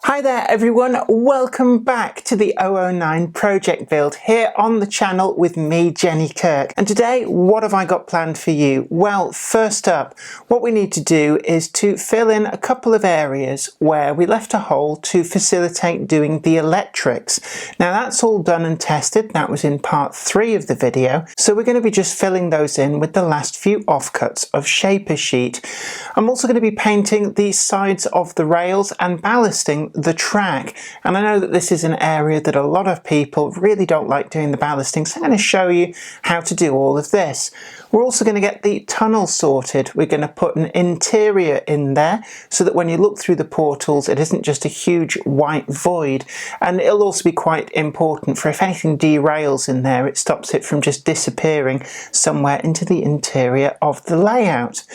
Hi there everyone, welcome back to the 009 project build here on the channel with me, Jenny Kirk. And today, what have I got planned for you? Well, first up, what we need to do is to fill in a couple of areas where we left a hole to facilitate doing the electrics. Now that's all done and tested, that was in part 3 of the video. So we're going to be just filling those in with the last few offcuts of shaper sheet. I'm also going to be painting the sides of the rails and ballasting the track, and I know that this is an area that a lot of people really don't like doing the ballasting, so I'm going to show you how to do all of this. We're also going to get the tunnel sorted. We're going to put an interior in there so that when you look through the portals it isn't just a huge white void, and it'll also be quite important for if anything derails in there, it stops it from just disappearing somewhere into the interior of the layout.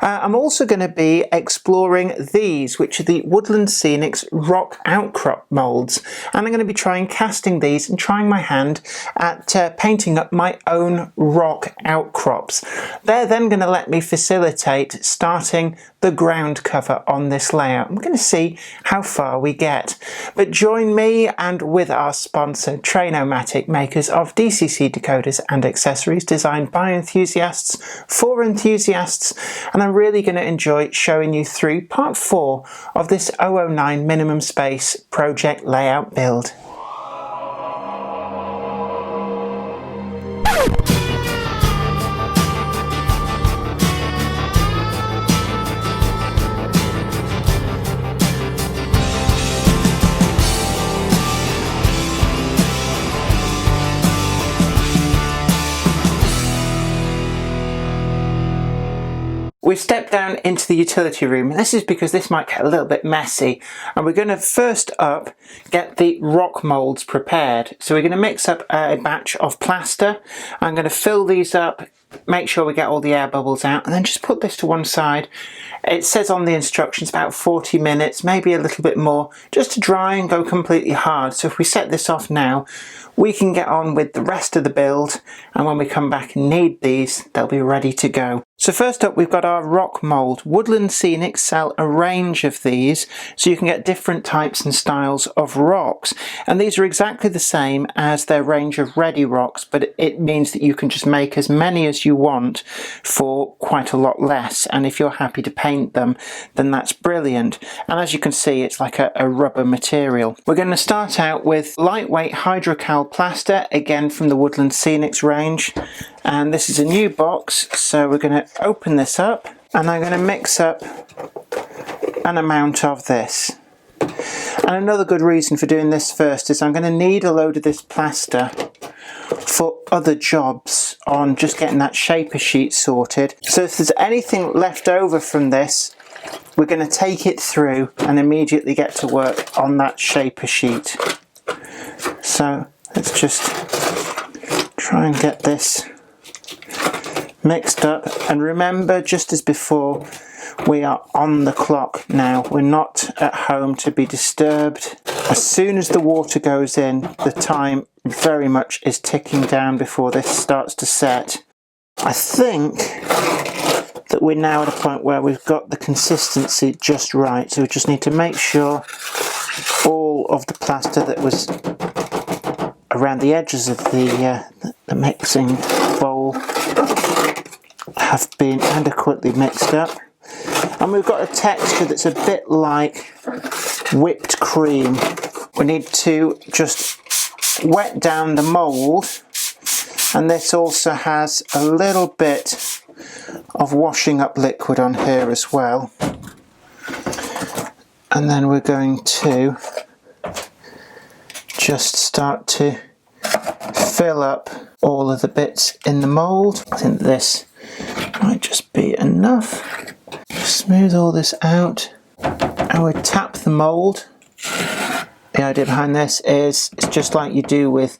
I'm also going to be exploring these, which are the Woodland Scenics rock outcrop molds, and I'm going to be trying casting these and trying my hand at painting up my own rock outcrops. They're then going to let me facilitate starting the ground cover on this layout. We're going to see how far we get. But join me and with our sponsor Trainomatic, makers of DCC decoders and accessories designed by enthusiasts for enthusiasts, and I'm really going to enjoy showing you through part 4 of this 009 minimum space project layout build. We've stepped down into the utility room, and this is because this might get a little bit messy, and we're going to first up get the rock molds prepared. So we're going to mix up a batch of plaster. I'm going to fill these up, make sure we get all the air bubbles out, and then just put this to one side. It says on the instructions about 40 minutes, maybe a little bit more, just to dry and go completely hard. So if we set this off now, we can get on with the rest of the build, and when we come back and need these, they'll be ready to go. So first up, we've got our rock mold. Woodland Scenics sell a range of these, so you can get different types and styles of rocks. And these are exactly the same as their range of ready rocks, but it means that you can just make as many as you want for quite a lot less. And if you're happy to paint them, then that's brilliant. And as you can see, it's like a rubber material. We're going to start out with lightweight hydrocal plaster, again from the Woodland Scenics range. And this is a new box, so we're going to open this up, and I'm going to mix up an amount of this. And another good reason for doing this first is I'm going to need a load of this plaster for other jobs on just getting that shaper sheet sorted. So if there's anything left over from this, we're going to take it through and immediately get to work on that shaper sheet. So let's just try and get this mixed up, and remember, just as before, we are on the clock now. We're not at home to be disturbed. As soon as the water goes in, the time very much is ticking down before this starts to set. I think that we're now at a point where we've got the consistency just right, so we just need to make sure all of the plaster that was around the edges of the mixing bowl have been adequately mixed up, and we've got a texture that's a bit like whipped cream. We need to just wet down the mould, and this also has a little bit of washing up liquid on here as well. And then we're going to just start to fill up all of the bits in the mould. I think this might just be enough. Smooth all this out. I would tap the mould. The idea behind this is it's just like you do with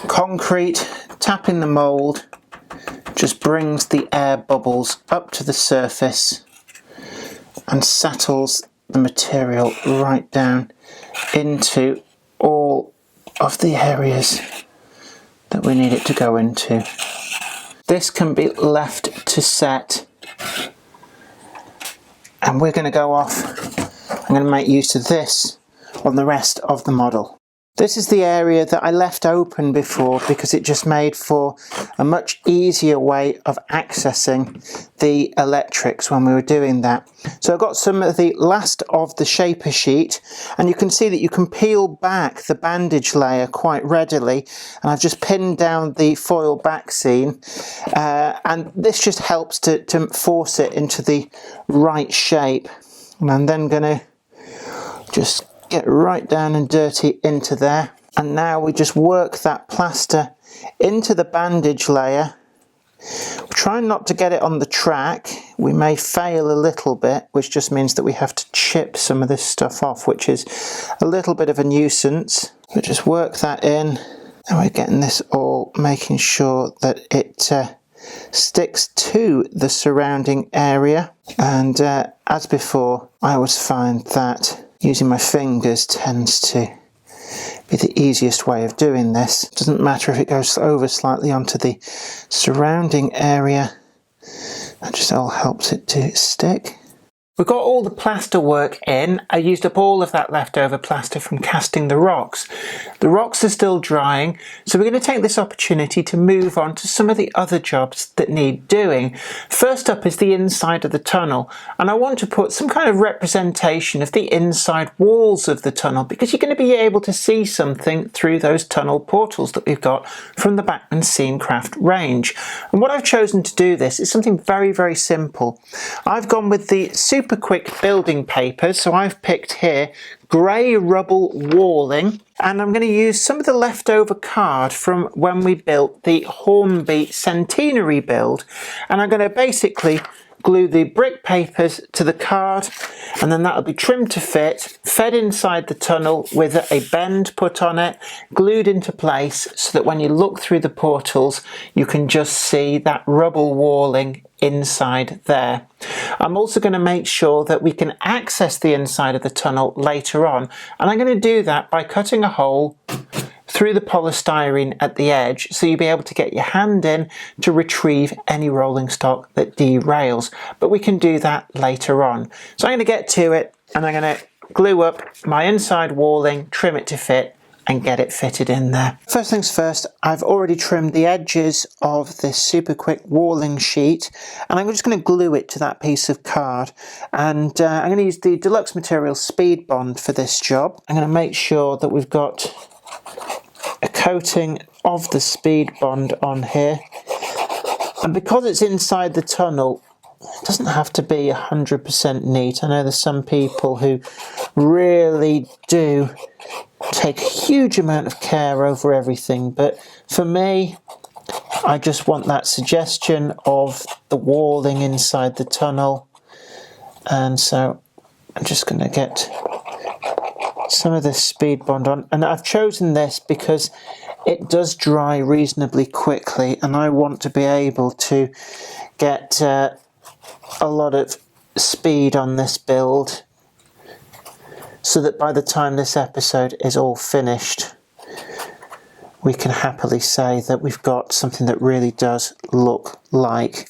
concrete. Tapping the mould just brings the air bubbles up to the surface and settles the material right down into all of the areas that we need it to go into. This can be left to set, and we're going to go off. I'm going to make use of this on the rest of the model. This is the area that I left open before because it just made for a much easier way of accessing the electrics when we were doing that. So I've got some of the last of the shaper sheet, and you can see that you can peel back the bandage layer quite readily, and I've just pinned down the foil back seam, and this just helps to force it into the right shape. And I'm then going to just get right down and dirty into there, and now we just work that plaster into the bandage layer. Try not to get it on the track. We may fail a little bit, which just means that we have to chip some of this stuff off, which is a little bit of a nuisance. We just work that in, and we're getting this all, making sure that it sticks to the surrounding area. And as before, I always find that using my fingers tends to be the easiest way of doing this. It doesn't matter if it goes over slightly onto the surrounding area, that just all helps it to stick. We've got all the plaster work in. I used up all of that leftover plaster from casting the rocks. The rocks are still drying, so we're going to take this opportunity to move on to some of the other jobs that need doing. First up is the inside of the tunnel, and I want to put some kind of representation of the inside walls of the tunnel, because you're going to be able to see something through those tunnel portals that we've got from the Bachmann Scenecraft range. And what I've chosen to do this is something very, very simple. I've gone with the super quick building papers, so I've picked here grey rubble walling, and I'm going to use some of the leftover card from when we built the Hornby centenary build, and I'm going to basically glue the brick papers to the card, and then that'll be trimmed to fit, fed inside the tunnel with a bend put on it, glued into place, so that when you look through the portals you can just see that rubble walling inside there. I'm also going to make sure that we can access the inside of the tunnel later on, and I'm going to do that by cutting a hole through the polystyrene at the edge, so you'll be able to get your hand in to retrieve any rolling stock that derails. But we can do that later on. So I'm going to get to it, and I'm going to glue up my inside walling, trim it to fit, and get it fitted in there. First things first, I've already trimmed the edges of this super quick walling sheet, and I'm just going to glue it to that piece of card. And I'm going to use the Deluxe Materials Speed Bond for this job. I'm going to make sure that we've got a coating of the Speed Bond on here, and because it's inside the tunnel, it doesn't have to be 100% neat. I know there's some people who really do take a huge amount of care over everything, but for me, I just want that suggestion of the walling inside the tunnel. And so I'm just going to get some of this Speed Bond on, and I've chosen this because it does dry reasonably quickly, and I want to be able to get a lot of speed on this build, so that by the time this episode is all finished, we can happily say that we've got something that really does look like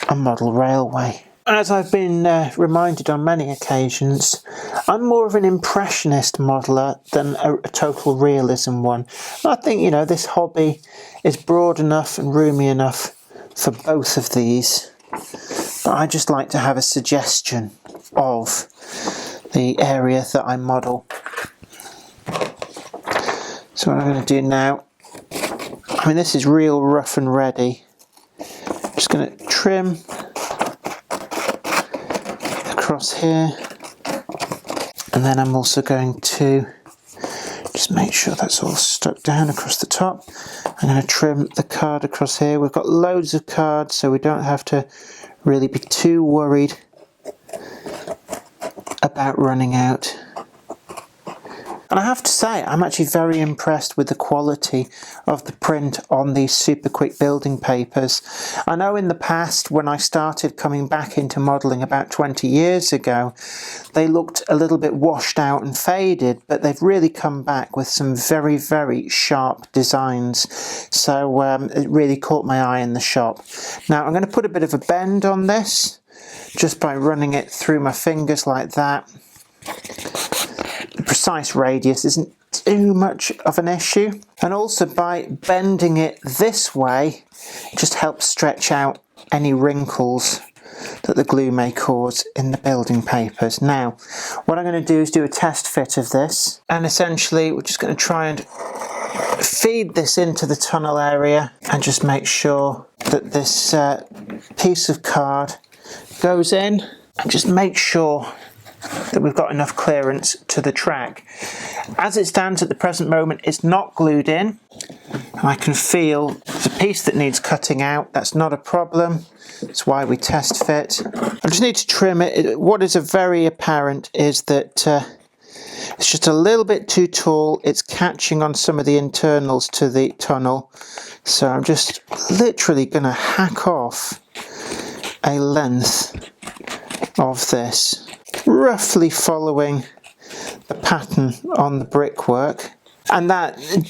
a model railway. As I've been reminded on many occasions, I'm more of an impressionist modeller than a total realism one. And I think, you know, this hobby is broad enough and roomy enough for both of these, but I just like to have a suggestion of the area that I model. So what I'm going to do now, I mean, this is real rough and ready. I'm just going to trim across here, and then I'm also going to just make sure that's all stuck down across the top. I'm going to trim the card across here. We've got loads of cards, so we don't have to really be too worried about running out. And I have to say, I'm actually very impressed with the quality of the print on these super quick building papers. I know in the past, when I started coming back into modelling about 20 years ago, they looked a little bit washed out and faded, but they've really come back with some very, very sharp designs. So it really caught my eye in the shop. Now I'm going to put a bit of a bend on this, just by running it through my fingers like that. precise radius isn't too much of an issue. And also by bending it this way, it just helps stretch out any wrinkles that the glue may cause in the building papers. Now, what I'm going to do is do a test fit of this, and essentially we're just going to try and feed this into the tunnel area and just make sure that this piece of card goes in, and just make sure that we've got enough clearance to the track. As it stands at the present moment, it's not glued in, and I can feel the piece that needs cutting out. That's not a problem. That's why we test fit. I just need to trim it. What is very apparent is that it's just a little bit too tall. It's catching on some of the internals to the tunnel. So I'm just literally going to hack off a length of this, roughly following the pattern on the brickwork. And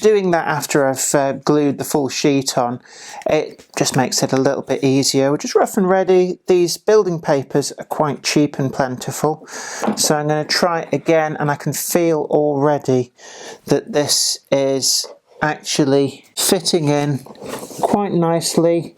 doing that after I've glued the full sheet on, it just makes it a little bit easier. We're just rough and ready. These building papers are quite cheap and plentiful. So I'm going to try it again, and I can feel already that this is actually fitting in quite nicely.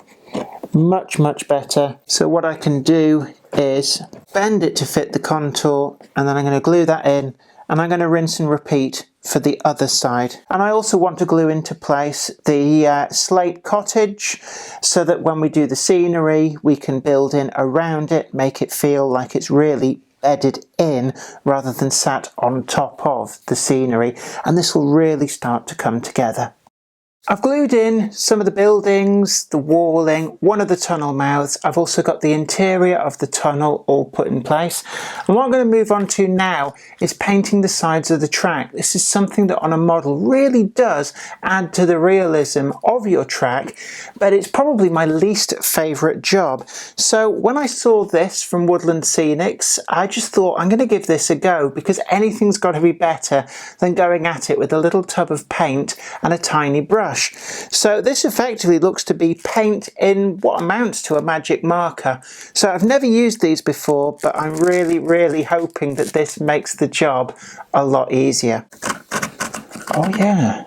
Much, much better. So what I can do is bend it to fit the contour, and then I'm going to glue that in, and I'm going to rinse and repeat for the other side. And I also want to glue into place the slate cottage, so that when we do the scenery, we can build in around it, make it feel like it's really bedded in rather than sat on top of the scenery, and this will really start to come together. I've glued in some of the buildings, the walling, one of the tunnel mouths. I've also got the interior of the tunnel all put in place. And what I'm going to move on to now is painting the sides of the track. This is something that on a model really does add to the realism of your track, but it's probably my least favourite job. So when I saw this from Woodland Scenics, I just thought I'm going to give this a go, because anything's got to be better than going at it with a little tub of paint and a tiny brush. So this effectively looks to be paint in what amounts to a magic marker. So I've never used these before, but I'm really hoping that this makes the job a lot easier. Oh yeah.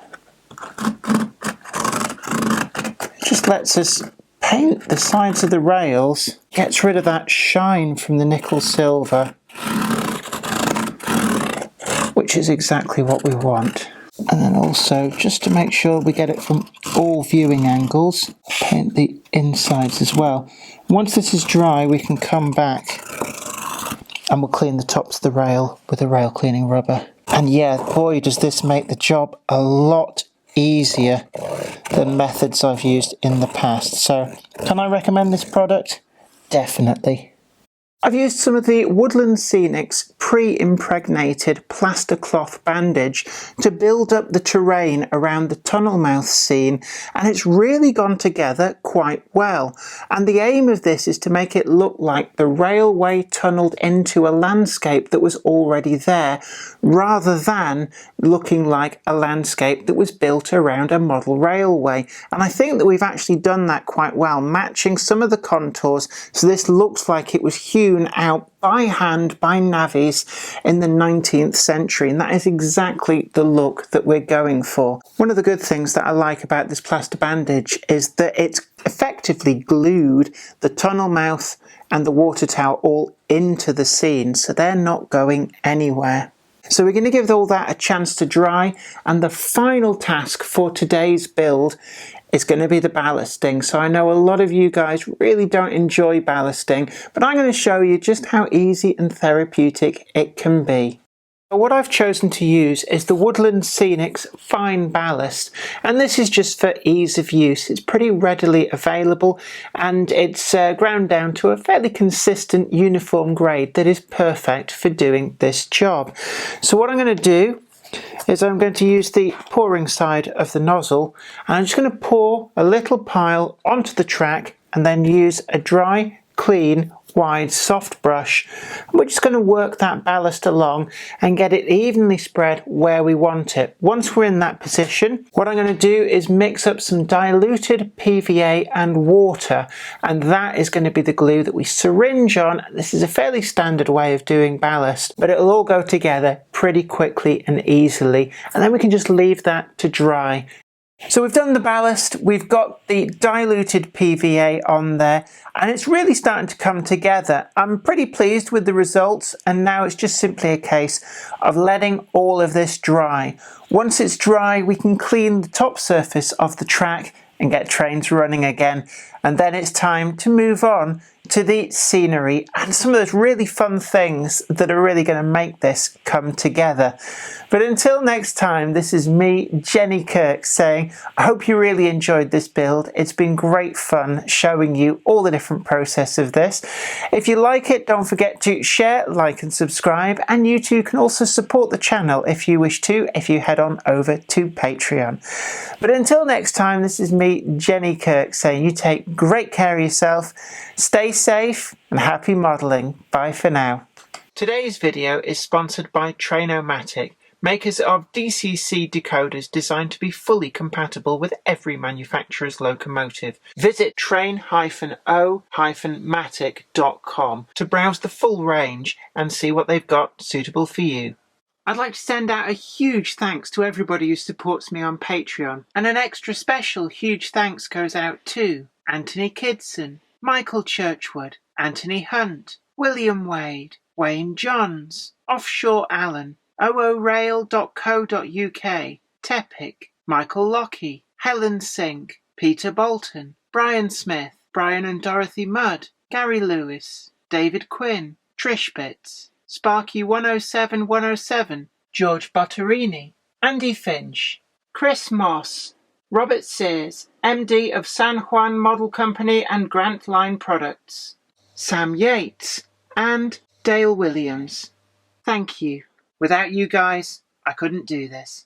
It just lets us paint the sides of the rails, gets rid of that shine from the nickel silver, which is exactly what we want. And then also, just to make sure we get it from all viewing angles, paint the insides as well. Once this is dry, we can come back and we'll clean the tops of the rail with a rail cleaning rubber. And yeah, boy, does this make the job a lot easier than methods I've used in the past. So, can I recommend this product? Definitely. I've used some of the Woodland Scenics pre-impregnated plaster cloth bandage to build up the terrain around the tunnel mouth scene, and it's really gone together quite well. And the aim of this is to make it look like the railway tunnelled into a landscape that was already there, rather than looking like a landscape that was built around a model railway. And I think that we've actually done that quite well, matching some of the contours, so this looks like it was hewn out by hand by navvies in the 19th century, and that is exactly the look that we're going for. One of the good things that I like about this plaster bandage is that it's effectively glued the tunnel mouth and the water tower all into the scene, so they're not going anywhere. So we're going to give all that a chance to dry, and the final task for today's build is going to be the ballasting. So I know a lot of you guys really don't enjoy ballasting, but I'm going to show you just how easy and therapeutic it can be. What I've chosen to use is the Woodland Scenics Fine Ballast, and this is just for ease of use. It's pretty readily available, and it's ground down to a fairly consistent uniform grade that is perfect for doing this job. So what I'm going to do is I'm going to use the pouring side of the nozzle, and I'm just going to pour a little pile onto the track and then use a dry, clean, wide soft brush. We're just going to work that ballast along and get it evenly spread where we want it. Once we're in that position, what I'm going to do is mix up some diluted PVA and water, and that is going to be the glue that we syringe on. This is a fairly standard way of doing ballast, but it'll all go together pretty quickly and easily, and then we can just leave that to dry. So we've done the ballast, we've got the diluted PVA on there, and it's really starting to come together. I'm pretty pleased with the results, and now it's just simply a case of letting all of this dry. Once it's dry, we can clean the top surface of the track and get trains running again, and then it's time to move on to the scenery and some of those really fun things that are really going to make this come together. But until next time, this is me, Jenny Kirk, saying I hope you really enjoyed this build. It's been great fun showing you all the different process of this. If you like it, don't forget to share, like and subscribe, and you too can also support the channel if you wish to, if you head on over to Patreon. But until next time, this is me, Jenny Kirk, saying you take great care of yourself, stay safe and happy modelling. Bye for now. Today's video is sponsored by Train-O-Matic, makers of DCC decoders designed to be fully compatible with every manufacturer's locomotive. Visit train-o-matic.com to browse the full range and see what they've got suitable for you. I'd like to send out a huge thanks to everybody who supports me on Patreon, and an extra special huge thanks goes out to Anthony Kidson, Michael Churchwood, Anthony Hunt, William Wade, Wayne Johns, Offshore Allen, oorail.co.uk, Tepic, Michael Lockie, Helen Sink, Peter Bolton, Brian Smith, Brian and Dorothy Mudd, Gary Lewis, David Quinn, Trish Bits, Sparky 107107, George Botterini, Andy Finch, Chris Moss, Robert Sears, MD of San Juan Model Company and Grant Line Products, Sam Yates, and Dale Williams. Thank you. Without you guys, I couldn't do this.